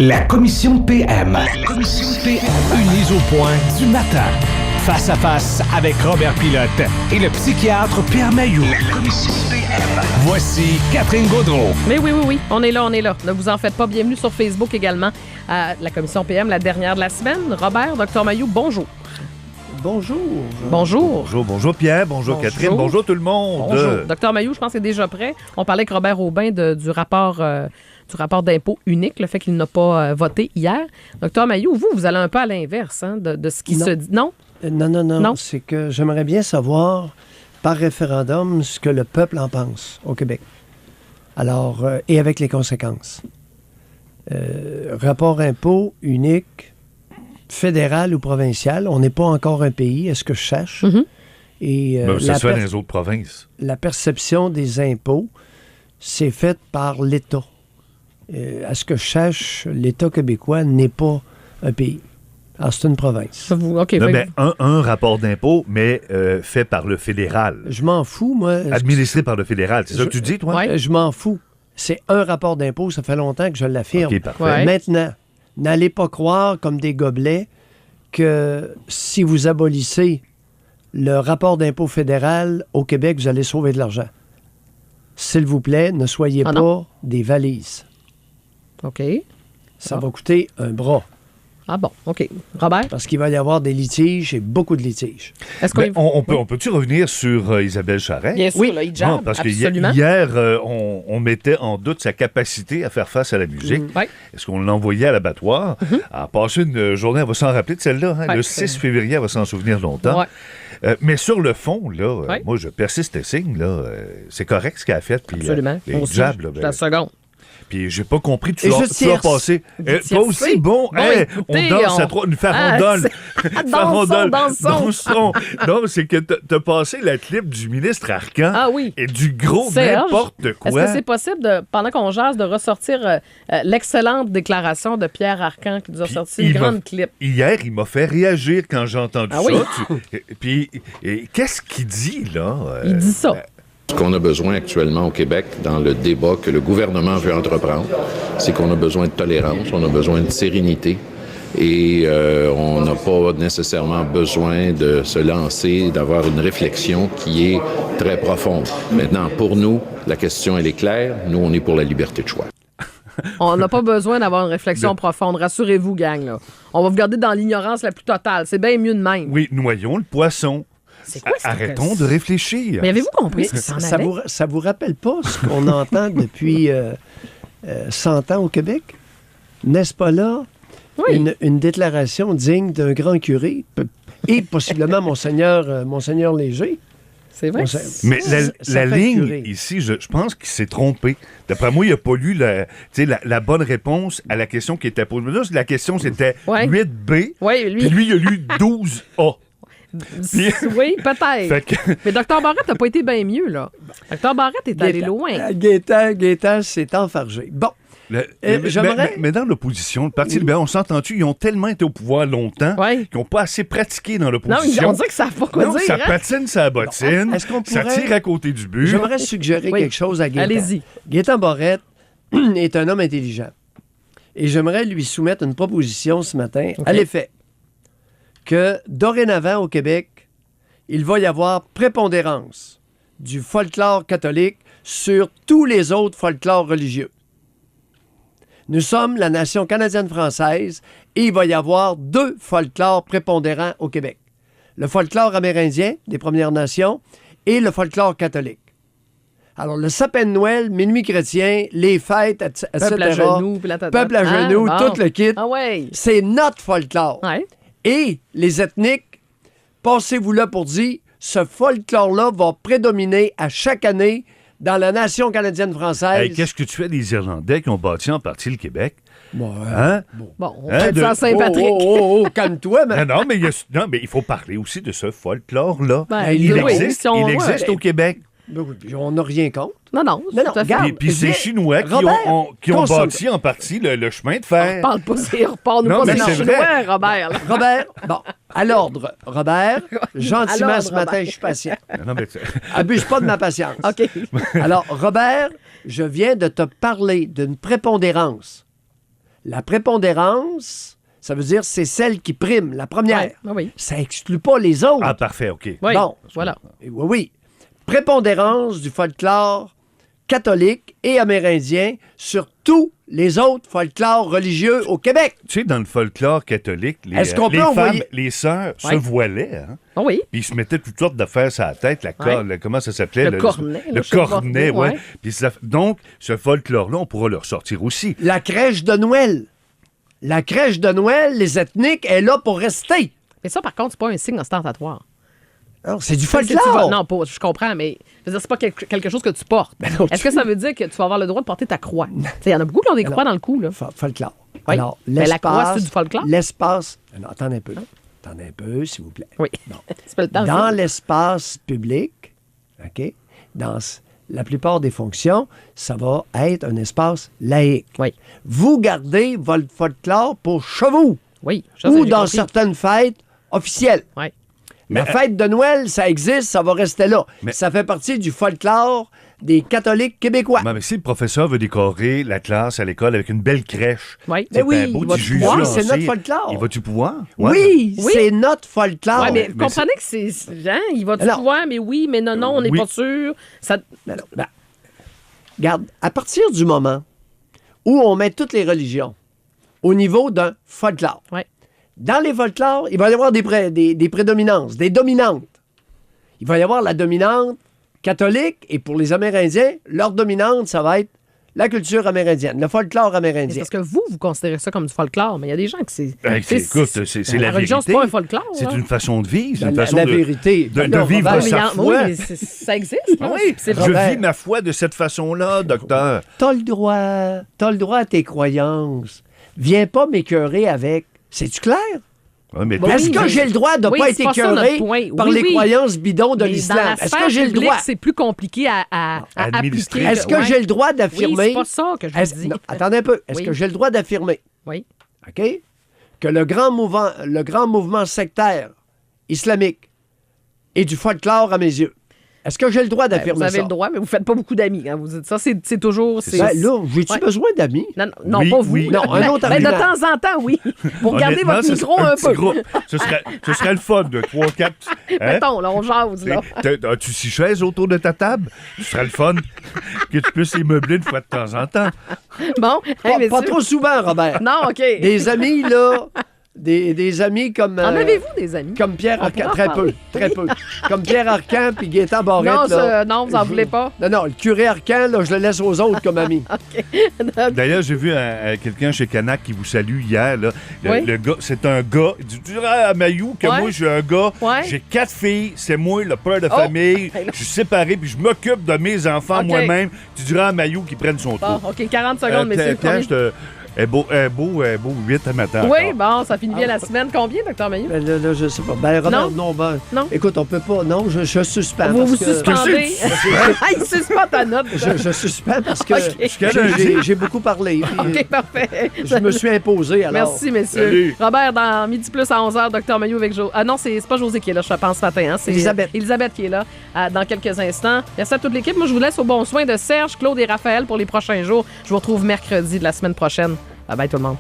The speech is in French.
La commission PM. La commission PM. Une mise au point du matin. Face à face avec Robert Pilote et le psychiatre Pierre Mailloux. La commission PM. Voici Catherine Gaudreault. Mais oui, on est là. Ne vous en faites pas. Bienvenue sur Facebook également à la commission PM, la dernière de la semaine. Robert, Dr Mailloux, bonjour. Bonjour Pierre, bonjour Catherine, bonjour tout le monde. Bonjour. Dr Mailloux, je pense que c'est déjà prêt. On parlait avec Robert Aubin du rapport d'impôt unique, le fait qu'il n'a pas voté hier. Dr Mailloux, vous allez un peu à l'inverse de ce qui se dit. Non? Non. C'est que j'aimerais bien savoir, par référendum, ce que le peuple en pense au Québec. Alors, et avec les conséquences. Rapport impôt unique, fédéral ou provincial, on n'est pas encore un pays, est-ce que je cherche? Mm-hmm. Et, ça se fait dans les autres provinces. La perception des impôts, c'est faite par l'État. À ce que je cherche, l'État québécois n'est pas un pays. Alors, c'est une province. Un rapport d'impôt, mais fait par le fédéral. Je m'en fous, moi. Administré par le fédéral. C'est ça que tu dis, toi? Ouais. Je m'en fous. C'est un rapport d'impôt, ça fait longtemps que je l'affirme. OK, parfait. Ouais. Maintenant, n'allez pas croire, comme des gobelets, que si vous abolissez le rapport d'impôt fédéral au Québec, vous allez sauver de l'argent. S'il vous plaît, ne soyez pas des valises. OK. Ça va coûter un bras. Ah bon, OK. Robert? Parce qu'il va y avoir des litiges et beaucoup de litiges. Est-ce qu'on on peut-tu revenir sur Isabelle Charest? Bien sûr, là, il jappe, parce que absolument. hier, on mettait en doute sa capacité à faire face à la musique. Ouais. Est-ce qu'on l'envoyait à l'abattoir? Elle a passé une journée, elle va s'en rappeler de celle-là. Ouais, le 6 février, elle va s'en souvenir longtemps. Ouais. Mais sur le fond, là, Ouais. moi, je persiste et signe. C'est correct ce qu'elle a fait. Puis, Absolument. les Aussi, jabs, là, la seconde. puis j'ai pas compris, tu Et as je tierce. passé. Toi aussi, bon, écoutez, on danse à trois, une farandole. Dansons. Non, c'est que t'as passé la clip du ministre Arcan. Ah oui. Et du gros Serge, n'importe quoi. Est-ce que c'est possible, pendant qu'on jase, de ressortir l'excellente déclaration de Pierre Arcan qui nous a sorti une grande clip? Hier, il m'a fait réagir quand j'ai entendu Ah ça. oui? Puis, qu'est-ce qu'il dit, là? Il dit ça. Ce qu'on a besoin actuellement au Québec, dans le débat que le gouvernement veut entreprendre, c'est qu'on a besoin de tolérance, on a besoin de sérénité et on n'a pas nécessairement besoin de se lancer, d'avoir une réflexion qui est très profonde. Maintenant, pour nous, la question, elle est claire. Nous, on est pour la liberté de choix. On n'a pas besoin d'avoir une réflexion profonde. Rassurez-vous, gang. Là. On va vous garder dans l'ignorance la plus totale. C'est bien mieux de même. Oui, noyons le poisson. C'est quoi, Arrêtons de réfléchir. Mais avez-vous compris Mais ce qui s'en allait? ça vous rappelle pas ce qu'on entend depuis 100 ans au Québec? N'est-ce pas là Oui. une déclaration digne d'un grand curé et possiblement Monseigneur Léger? C'est vrai? Mais Ça la fait ligne curer. ici, je pense qu'il s'est trompé. D'après moi, il n'a pas lu la bonne réponse à la question qui était posée. Là, la question, c'était 8B. Oui, Puis lui, il a lu 12A. Oui, peut-être. Fait que- Mais Dr Barrette n'a pas été bien mieux, là. Dr Barrette est allé loin. Gaétan s'est enfargé. Bon, j'aimerais... Mais dans l'opposition, le Parti libéral, on s'entend-tu, ils ont tellement été au pouvoir longtemps Ouais. qu'ils n'ont pas assez pratiqué dans Non, l'opposition. on dirait que ça n'a pas quoi Non, dire. ça hein? patine sa bottine, Est-ce qu'on ça pourrait- tire à côté du but. J'aimerais suggérer Oui. quelque chose à Gaétan. Allez-y. Gaétan Barrette est un homme intelligent. Et j'aimerais lui soumettre une proposition ce matin à l'effet que dorénavant au Québec, il va y avoir prépondérance du folklore catholique sur tous les autres folklores religieux. Nous sommes la nation canadienne-française et il va y avoir 2 folklores prépondérants au Québec. Le folklore amérindien des Premières Nations et le folklore catholique. Alors, le sapin de Noël, minuit chrétien, les fêtes, etc. Peuple à genoux. Puis Peuple à genoux, bon. tout le kit. Ah ouais. C'est notre folklore. Ouais. Et les ethniques, passez-vous là pour dire, ce folklore-là va prédominer à chaque année dans la nation canadienne-française. Hey, qu'est-ce que tu fais des Irlandais qui ont bâti en partie le Québec? Bon, Hein? Bon, on Hein, fait de- ça à Saint-Patrick. calme-toi, mais... Non, mais il faut parler aussi de ce folklore-là. Ben, il oui, existe, si on- il existe ouais. au Québec. Ben oui, puis on n'a rien contre. Non, Non, tout à fait. regarde. Puis c'est viens, Chinois qui Robert, qui ont consomme. bâti en partie le chemin de fer. Parle pas, repars-nous Non, pas mais dans le c'est chinois, vrai. Robert. là. Robert, bon, à l'ordre. Robert, gentiment À l'ordre, ce matin, Robert. je suis patient. Non, mais Abuse pas de ma patience. OK. Alors, Robert, je viens de te parler d'une prépondérance. La prépondérance, ça veut dire c'est celle qui prime, la première. Ouais. Ah oui. Ça exclut pas les autres. Ah, parfait, OK. Oui, Bon. voilà. Oui. Prépondérance du folklore catholique et amérindien sur tous les autres folklores religieux au Québec. Tu sais, dans le folklore catholique, les, Est-ce qu'on peut les femmes, envoyer- les sœurs se Ouais. voilaient, hein? Ah oui. Puis ils se mettaient toutes sortes d'affaires sur la tête, comment ça s'appelait? Le cornet, Le là, je sais pas. cornet, oui. Ouais. Donc, ce folklore-là, on pourra le ressortir aussi. La crèche de Noël. La crèche de Noël, les ethniques, est là pour rester. Mais ça, par contre, c'est pas un signe ostentatoire. Alors, c'est du Si tu folklore. vas- non, pas, je comprends, mais je veux dire, c'est pas quelque chose que tu portes. non, Est-ce que ça veut dire que tu vas avoir le droit de porter ta croix? Il y en a beaucoup qui ont des croix dans le cou, là. Folklore. Oui. Alors, Mais la croix, c'est du folklore? L'espace... Non, attendez un peu. Attendez un peu, s'il vous plaît. Oui. C'est pas le temps. Dans l'espace public, OK, dans la plupart des fonctions, ça va être un espace laïque. Oui. Vous gardez votre folklore pour chez vous Oui. Ça, ou j'ai dans compris. certaines fêtes officielles. Oui. La fête de Noël, ça existe, ça va rester là. Mais- Ça fait partie du folklore des catholiques québécois. Mais si le professeur veut décorer la classe à l'école avec une belle crèche, Oui. c'est Mais oui, un beau il va petit tu jus pouvoir, lancé. c'est notre folklore. Il va-tu pouvoir? Ouais. Oui, Oui. c'est notre folklore. Ouais, mais mais comprenez que c'est. Hein, il va Alors- pouvoir, mais oui, mais non, on n'est Oui. pas sûr. Ça... Ben non, ben, regarde, à partir du moment où on met toutes les religions au niveau d'un folklore, Ouais. dans les folklores, il va y avoir des prédominances, des dominantes. Il va y avoir la dominante catholique et pour les Amérindiens, leur dominante, ça va être la culture amérindienne, le folklore Mais c'est amérindien. parce que vous considérez ça comme du folklore, mais il y a des gens qui c'est. Ben, c'est- écoute, c'est la religion, vérité. c'est pas un folklore. C'est hein. une façon de vivre. C'est une La façon vérité. de Non, vivre Robert, Oui, sa mais foi. oui, mais ça existe. hein. Oui, C'est je Robert. vis ma foi de cette façon-là, docteur. T'as le droit à tes croyances. Viens pas m'écœurer avec. C'est-tu clair? Ouais, mais Bon, toi, Est-ce oui, que mais- j'ai le droit de ne oui, pas c'est être pas ça notre écœuré point. par Oui, les oui. croyances bidons de Mais dans l'islam? la Est-ce sphère que j'ai le publique, droit? c'est plus compliqué à administrer. appliquer. Est-ce que Ouais. j'ai le droit Oui, d'affirmer... c'est pas ça que je vous dis. Non, attendez un peu. Est-ce Oui. que j'ai le droit d'affirmer, Oui. OK, que le grand mouvement sectaire islamique est du folklore à mes yeux? Est-ce que j'ai le droit d'affirmer Vous avez ça? le droit, mais vous faites pas beaucoup d'amis. Hein. Vous dites ça, c'est toujours. C'est Ben, là, j'ai-tu Ouais. besoin d'amis? Non, non, Oui, pas vous. oui. Non, un autre Ben, de argument. temps en temps, oui. Pour garder honnêtement, votre ce micro serait un petit peu. groupe. Ce serait le fun de 3-4. Mettons, là, on jase, là. As-tu 6 chaises autour de ta table? Ce serait le fun que tu puisses les meubler une fois de temps en temps. Bon, Pas, hey, pas messieurs. trop souvent, Robert. Non, OK. Des amis, là, des amis comme... En avez-vous des amis? Comme Pierre On Arcan, pourra en très parler. peu, très peu. Comme Pierre Arcan puis Gaétan Barrette. Non, là. non, vous en voulez pas. Non, le curé Arcan, là, je le laisse aux autres comme ami. D'ailleurs, j'ai vu quelqu'un chez Canac qui vous salue hier. Là. Oui. Le gars, c'est un gars. Tu dirais à Mayou que Ouais. moi, je suis un gars. Ouais. J'ai 4 filles. C'est moi, le père de Oh. famille. Hey, là. Je suis séparé, puis je m'occupe de mes enfants OK. moi-même. Tu diras à Mayou qu'il prenne son Bon, tour. OK, 40 secondes, messieurs. Tiens, Combien? je te... Un beau 8 à matin. Oui, bon, ça finit bien la semaine. Combien, Dr. Mayou? Ben, là, je sais pas. Ben, Robert, Non. non. Écoute, on peut pas. Non, je suspends. Vous parce vous que- suspendez. Ah, il suspend ta note. Je suspends parce que OK. j'ai beaucoup parlé. puis, OK, parfait. je me suis imposé, alors. Merci, messieurs. Salut. Robert, dans Midi Plus à 11h, Dr. Mayou avec Jo. Ah non, c'est pas José qui est là, je pense, ce matin. Hein. C'est Elisabeth. Elisabeth qui est là dans quelques instants. Merci à toute l'équipe. Moi, je vous laisse au bon soin de Serge, Claude et Raphaël pour les prochains jours. Je vous retrouve mercredi de la semaine prochaine. Bye bye tout le monde.